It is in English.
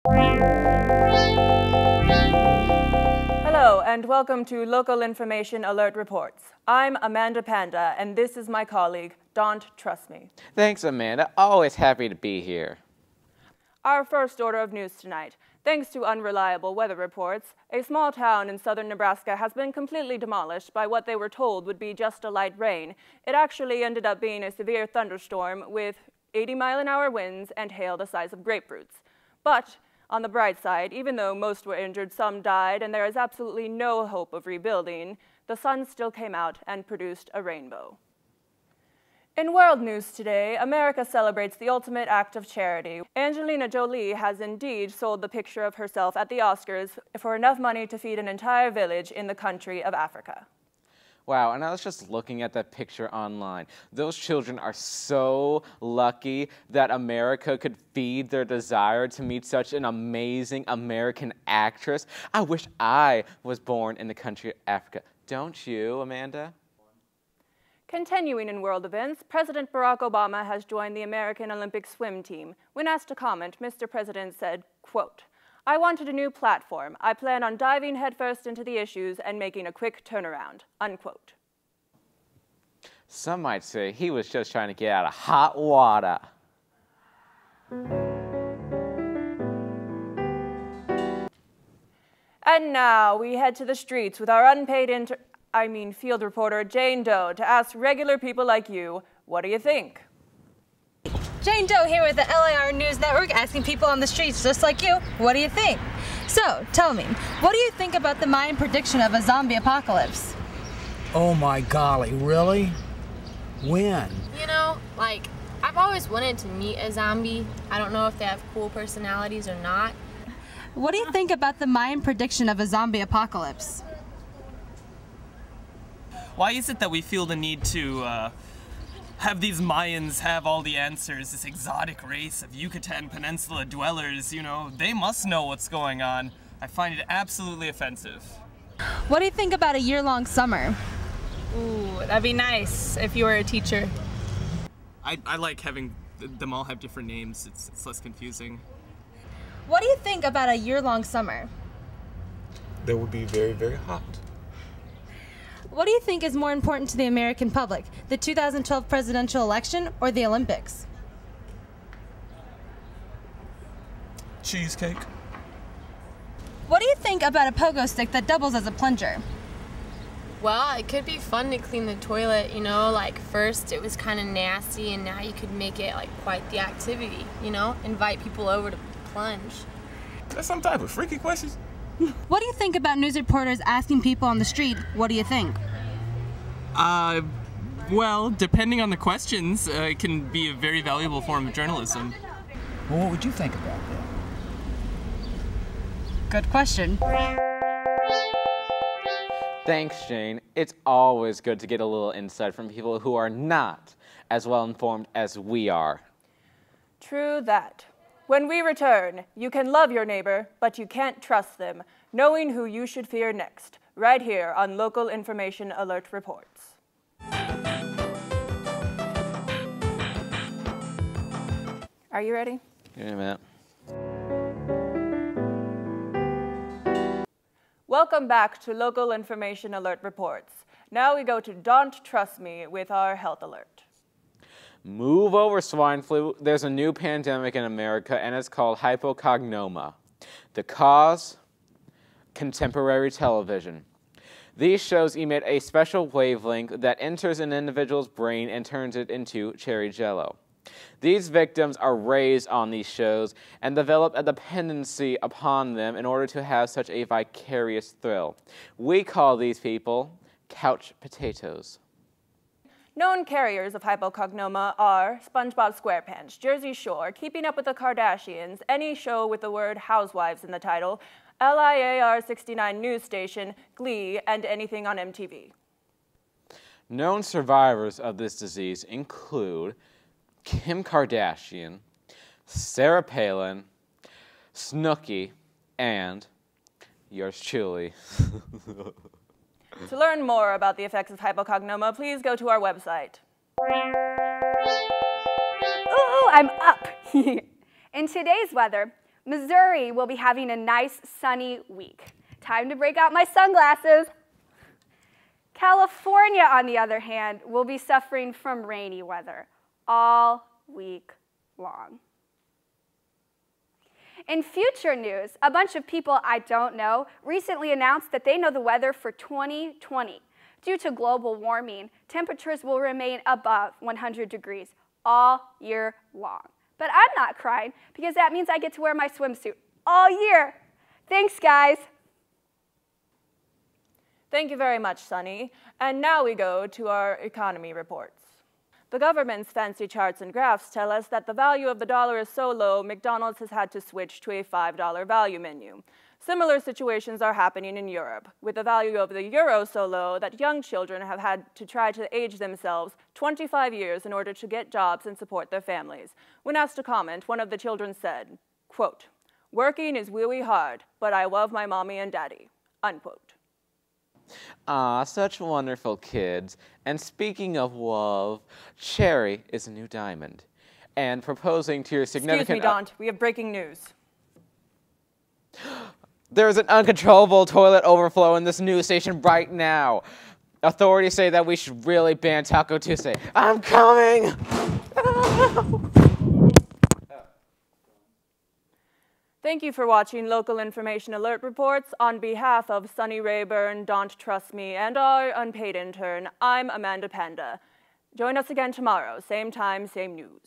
Hello and welcome to Local Information Alert Reports. I'm Amanda Panda and this is my colleague, Don't Trust Me. Thanks, Amanda. Always happy to be here. Our first order of news tonight. Thanks to unreliable weather reports, a small town in southern Nebraska has been completely demolished by what they were told would be just a light rain. It actually ended up being a severe thunderstorm with 80-mile-an-hour winds and hail the size of grapefruits. But on the bright side, even though most were injured, some died, and there is absolutely no hope of rebuilding, the sun still came out and produced a rainbow. In world news today, America celebrates the ultimate act of charity. Angelina Jolie has indeed sold the picture of herself at the Oscars for enough money to feed an entire village in the country of Africa. Wow, and I was just looking at that picture online. Those children are so lucky that America could feed their desire to meet such an amazing American actress. I wish I was born in the country of Africa. Don't you, Amanda? Continuing in world events, President Barack Obama has joined the American Olympic swim team. When asked to comment, Mr. President said, quote, "I wanted a new platform. I plan on diving headfirst into the issues and making a quick turnaround," unquote. Some might say he was just trying to get out of hot water. And now we head to the streets with our unpaid field reporter Jane Doe to ask regular people like you, what do you think? Jane Doe here with the LIR News Network asking people on the streets just like you, what do you think? So, tell me, what do you think about the Mayan prediction of a zombie apocalypse? Oh my golly, really? When? You know, I've always wanted to meet a zombie. I don't know if they have cool personalities or not. What do you think about the Mayan prediction of a zombie apocalypse? Why is it that we feel the need to have these Mayans have all the answers, this exotic race of Yucatan Peninsula dwellers, they must know what's going on. I find it absolutely offensive. What do you think about a year-long summer? Ooh, that'd be nice if you were a teacher. I like having them all have different names. It's less confusing. What do you think about a year-long summer? That would be very, very hot. What do you think is more important to the American public, the 2012 presidential election or the Olympics? Cheesecake. What do you think about a pogo stick that doubles as a plunger? Well, it could be fun to clean the toilet, first it was kind of nasty and now you could make it quite the activity, invite people over to plunge. That's some type of freaky questions. What do you think about news reporters asking people on the street, what do you think? Well, depending on the questions, it can be a very valuable form of journalism. Well, what would you think about that? Good question. Thanks, Jane. It's always good to get a little insight from people who are not as well informed as we are. True that. When we return, you can love your neighbor, but you can't trust them, knowing who you should fear next, right here on Local Information Alert Reports. Are you ready? Give me a minute. Welcome back to Local Information Alert Reports. Now we go to Don't Trust Me with our health alert. Move over, swine flu. There's a new pandemic in America, and it's called hypocognoma. The cause? Contemporary television. These shows emit a special wavelength that enters an individual's brain and turns it into cherry jello. These victims are raised on these shows and develop a dependency upon them in order to have such a vicarious thrill. We call these people couch potatoes. Known carriers of hypocognoma are SpongeBob SquarePants, Jersey Shore, Keeping Up with the Kardashians, any show with the word housewives in the title, LIAR 69 News Station, Glee, and anything on MTV. Known survivors of this disease include Kim Kardashian, Sarah Palin, Snooki, and yours truly. To learn more about the effects of hypocognoma, please go to our website. Ooh, I'm up! In today's weather, Missouri will be having a nice sunny week. Time to break out my sunglasses. California, on the other hand, will be suffering from rainy weather all week long. In future news, a bunch of people I don't know recently announced that they know the weather for 2020. Due to global warming, temperatures will remain above 100 degrees all year long. But I'm not crying because that means I get to wear my swimsuit all year. Thanks, guys. Thank you very much, Sunny. And now we go to our economy reports. The government's fancy charts and graphs tell us that the value of the dollar is so low, McDonald's has had to switch to a $5 value menu. Similar situations are happening in Europe, with the value of the euro so low that young children have had to try to age themselves 25 years in order to get jobs and support their families. When asked to comment, one of the children said, quote, "Working is really hard, but I love my mommy and daddy," unquote. Ah, such wonderful kids. And speaking of love, Cherry is a new diamond. And proposing to your significant... Excuse me, Daunt. We have breaking news. There's an uncontrollable toilet overflow in this news station right now. Authorities say that we should really ban Taco Tuesday. I'm coming! Thank you for watching Local Information Alert Reports. On behalf of Sunny Rayburn, Don't Trust Me, and our unpaid intern, I'm Amanda Panda. Join us again tomorrow, same time, same news.